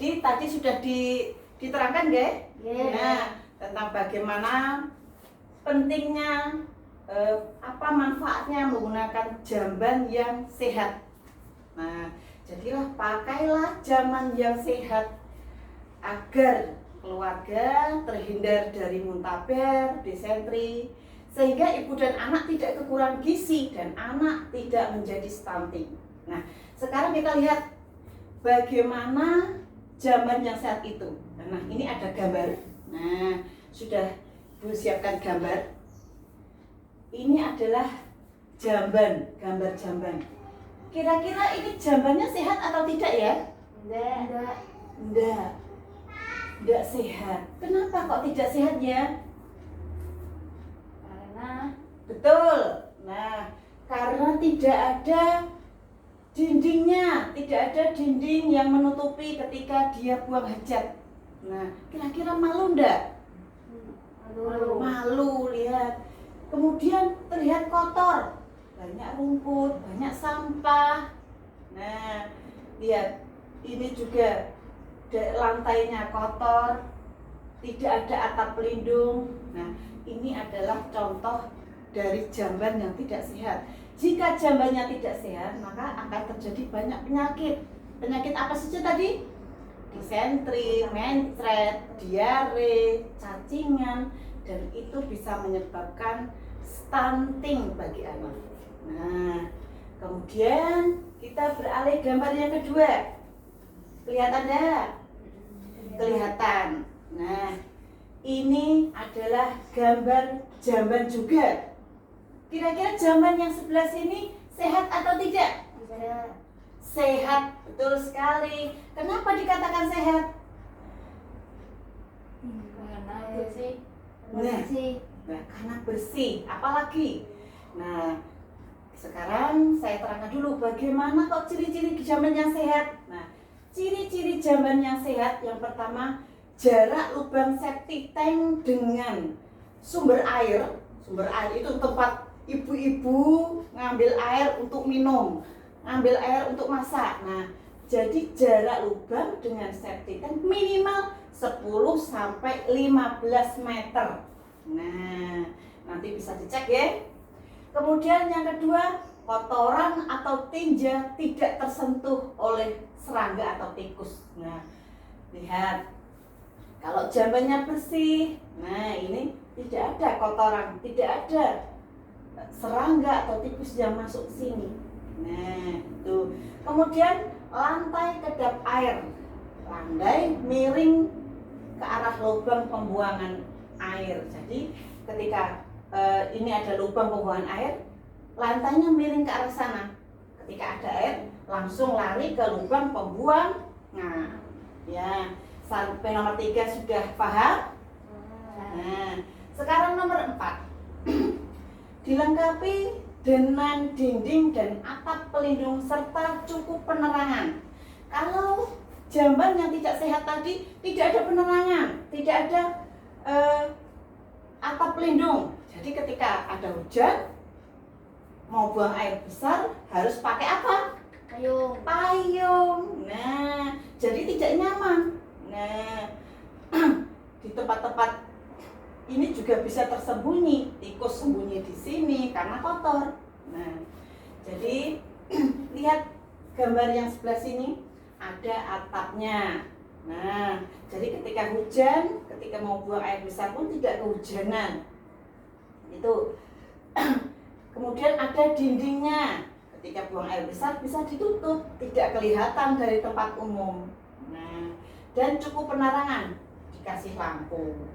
Jadi tadi sudah diterangkan nggih? Nggih. Nah, tentang bagaimana pentingnya apa manfaatnya menggunakan jamban yang sehat. Nah, jadilah pakailah jamban yang sehat agar keluarga terhindar dari muntaber, disentri, sehingga ibu dan anak tidak kekurangan gizi dan anak tidak menjadi stunting. Nah, sekarang kita lihat bagaimana jamban yang sehat itu. Nah, ini ada gambar. Nah, sudah Bu siapkan gambar. Ini adalah jamban, gambar jamban. Kira-kira ini jambannya sehat atau tidak ya? Enggak. Tidak sehat. Kenapa kok tidak sehat ya? Karena Betul. Nah, karena tidak ada dindingnya, tidak ada dinding yang menutupi ketika dia buang hajat. Nah, kira-kira malu enggak? Malu, lihat. Kemudian terlihat kotor, banyak rumput, banyak sampah. Nah, lihat, ini juga lantainya kotor, tidak ada atap pelindung. Nah, ini adalah contoh dari jamban yang tidak sehat. Jika jambannya tidak sehat, maka akan terjadi banyak penyakit. Penyakit apa saja tadi? Disentri, mencret, diare, cacingan, dan itu bisa menyebabkan stunting bagi anak. Nah, kemudian kita beralih gambar yang kedua. Kelihatan enggak? Kelihatan. Nah, ini adalah gambar jamban juga. Kira-kira jamban yang sebelah sini sehat atau tidak? Sehat, betul sekali. Kenapa dikatakan sehat? karena bersih. Nah, karena bersih. Apalagi? Nah, sekarang saya terangkan dulu bagaimana kok ciri-ciri jamban yang sehat. Nah, ciri-ciri jamban yang sehat yang pertama, jarak lubang septic tank dengan sumber air. Sumber air itu tempat ibu-ibu ngambil air untuk minum, ngambil air untuk masak. Nah, jadi jarak lubang dengan septic tank minimal 10 sampai 15 meter. Nah, nanti bisa dicek ya. Kemudian yang kedua, kotoran atau tinja tidak tersentuh oleh serangga atau tikus. Nah, lihat. Kalau jambannya bersih, nah ini tidak ada kotoran, tidak ada serangga atau tikus yang masuk ke sini. Nah, itu. Kemudian lantai kedap air. Landai miring ke arah lubang pembuangan air. Jadi ketika ini ada lubang pembuangan air, lantainya miring ke arah sana. Ketika ada air, langsung lari ke lubang pembuang. Nah, ya, sampai nomor 3 sudah paham? Nah, sekarang nomor 4. Dilengkapi dengan dinding dan atap pelindung serta cukup penerangan. Kalau jamban yang tidak sehat tadi tidak ada penerangan, tidak ada atap pelindung. Jadi ketika ada hujan, mau buang air besar harus pakai apa? Payung. Nah, jadi tidak nyaman. Nah, di tempat-tempat ini juga bisa tersembunyi, tikus sembunyi di sini karena kotor. Nah, jadi lihat gambar yang sebelah sini ada atapnya. Nah, jadi ketika hujan, ketika mau buang air besar pun tidak kehujanan. Itu. Kemudian ada dindingnya. Ketika buang air besar bisa ditutup, tidak kelihatan dari tempat umum. Nah, dan cukup penerangan, dikasih lampu.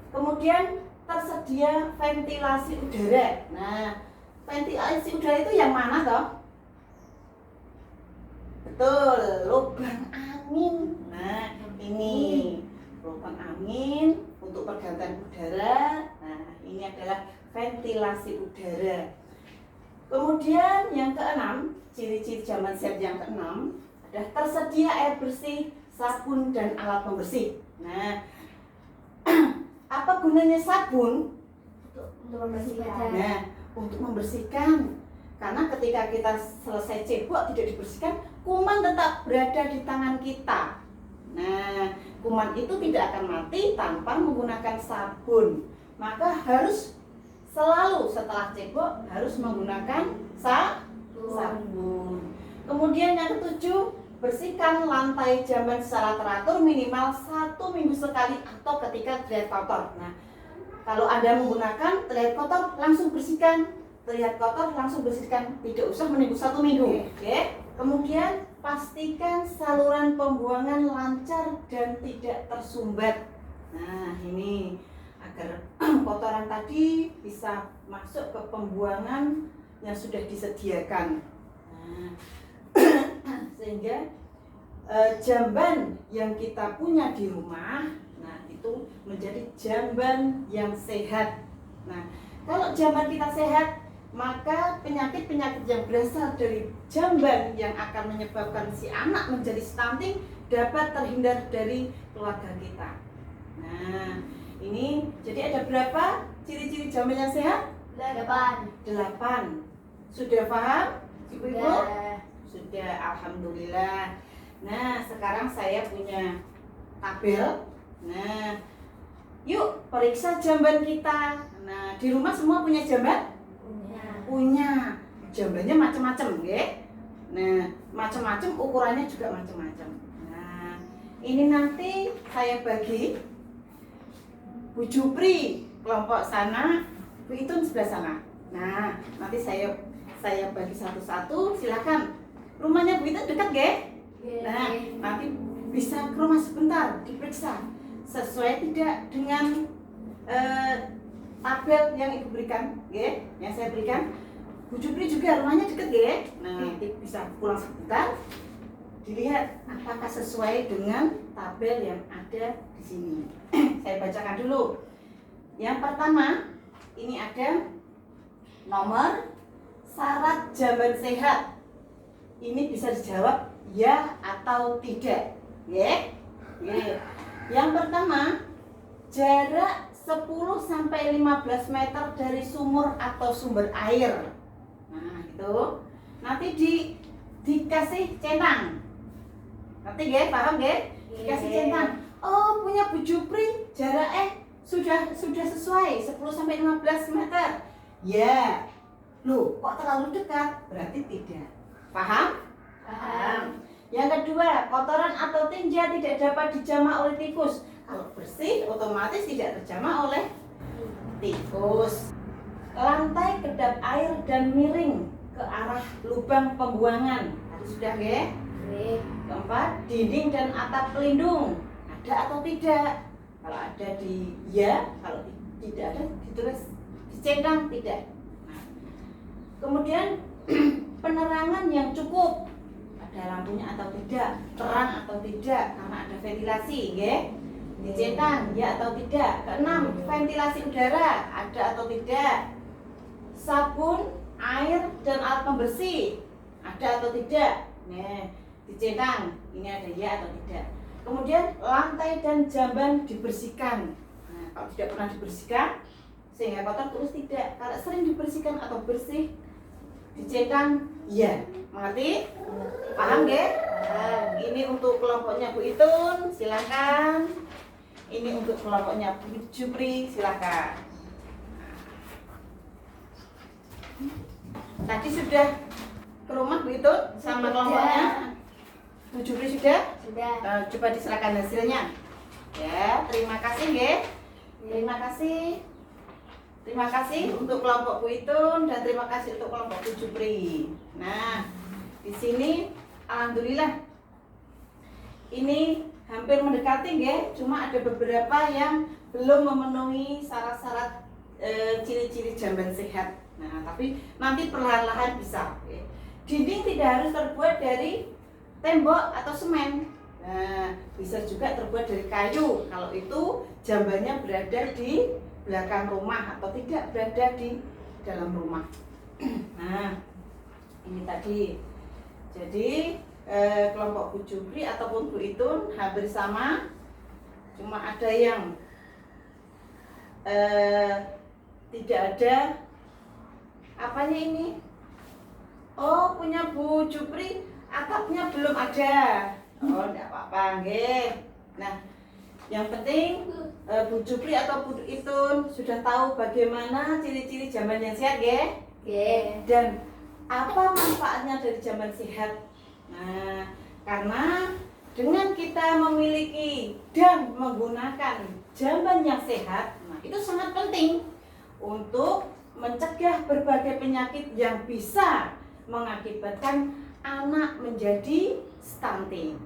Kemudian tersedia ventilasi udara. Nah, ventilasi udara itu yang mana toh? Betul, lubang angin. Nah, ini lubang angin untuk pergantian udara. Nah, ini adalah ventilasi udara. Kemudian yang keenam, ciri-ciri jamban sehat yang keenam adalah tersedia air bersih, sabun dan alat pembersih. Nah, apa gunanya sabun? Untuk membersihkan. Nah, untuk membersihkan. Karena ketika kita selesai cebok tidak dibersihkan, kuman tetap berada di tangan kita. Nah, kuman itu tidak akan mati tanpa menggunakan sabun. Maka harus selalu setelah cebok harus menggunakan sabun. Kemudian yang ketujuh, bersihkan lantai jamban secara teratur minimal 1 minggu sekali atau ketika terlihat kotor. Nah, kalau Anda menggunakan terlihat kotor, langsung bersihkan. Terlihat kotor, langsung bersihkan. Tidak usah menunggu 1 minggu. Oke. Kemudian pastikan saluran pembuangan lancar dan tidak tersumbat. Nah, ini agar kotoran tadi bisa masuk ke pembuangan yang sudah disediakan. Nah, sehingga jamban yang kita punya di rumah, nah itu menjadi jamban yang sehat. Nah, kalau jamban kita sehat, maka penyakit-penyakit yang berasal dari jamban yang akan menyebabkan si anak menjadi stunting dapat terhindar dari keluarga kita. Nah, ini jadi ada berapa ciri-ciri jamban yang sehat? 8. 8. Sudah paham, Ibu-ibu? Sudah, alhamdulillah. Nah, sekarang saya punya tabel. Nah, yuk periksa jamban kita. Nah, di rumah semua punya jamban? Punya. Jambannya macam-macam, ya. Nah, macam-macam, ukurannya juga macam-macam. Nah, ini nanti saya bagi. Bu Jupri kelompok sana, Bu Itun sebelah sana. Nah, nanti saya bagi satu-satu. Silakan. Rumahnya Bu Itun dekat, ya? Nah, nanti bisa ke rumah sebentar diperiksa sesuai tidak dengan tabel yang Ibu berikan, yang saya berikan. Bu Jupri juga rumahnya dekat, nah nanti bisa pulang sebentar, dilihat apakah sesuai dengan tabel yang ada di sini. Saya bacakan dulu. Yang pertama, ini ada nomor syarat jamban sehat. Ini bisa dijawab ya atau tidak, Yang pertama, jarak 10-15 meter dari sumur atau sumber air. Nah, itu nanti dikasih centang. Ngerti paham Dikasih centang. Oh, punya Bu Jupri jaraknya sudah sesuai 10-15 meter. Ya. Loh, kok terlalu dekat? Berarti tidak. Paham? Paham. Yang kedua, kotoran atau tinja tidak dapat dijamah oleh tikus. Kalau bersih, otomatis tidak terjamah oleh tikus. Lantai kedap air dan miring ke arah lubang pembuangan. Tadi sudah, Keempat, dinding dan atap pelindung. Ada atau tidak? Kalau ada kalau tidak ada ditulis dicentang tidak. Nah, kemudian penerangan yang cukup. Ada lampunya atau tidak, terang atau tidak, karena ada ventilasi, dicentang ya atau tidak. Keenam, ventilasi udara ada atau tidak. Sabun, air dan alat pembersih ada atau tidak. Nah, dicentang ini ada ya atau tidak. Kemudian lantai dan jamban dibersihkan. Nah, kalau tidak pernah dibersihkan sehingga kotor, tulis tidak. Kalau sering dibersihkan atau bersih, dicentang ya. Mengerti? Paham, Ini untuk kelompoknya Bu Itun, silakan. Ini untuk kelompoknya Bu Jupri, silakan. Tadi sudah ke rumah Bu Itun sama kelompoknya? Bu Jupri sudah? Sudah. Coba diserahkan hasilnya. Ya, terima kasih, Terima kasih. Terima kasih untuk kelompok Bu Itun dan terima kasih untuk kelompok Bu Jupri. Nah, di sini alhamdulillah ini hampir mendekati, cuma ada beberapa yang belum memenuhi syarat-syarat ciri-ciri jamban sehat. Nah, tapi nanti perlahan-lahan bisa. Dinding tidak harus terbuat dari tembok atau semen. Nah, bisa juga terbuat dari kayu. Kalau itu jambannya berada di belakang rumah atau tidak berada di dalam rumah. Nah, ini tadi. Jadi kelompok Bu Jupri ataupun Bu Itun hampir sama, cuma ada yang tidak ada apanya ini. Oh, punya Bu Jupri atapnya belum ada. Oh, enggak apa-apa, Nah, yang penting Bu Jupri atau Bu Itun sudah tahu bagaimana ciri-ciri zaman yang sehat ya? Dan apa manfaatnya dari zaman sehat? Nah, karena dengan kita memiliki dan menggunakan jamban yang sehat, nah itu sangat penting untuk mencegah berbagai penyakit yang bisa mengakibatkan anak menjadi stunting.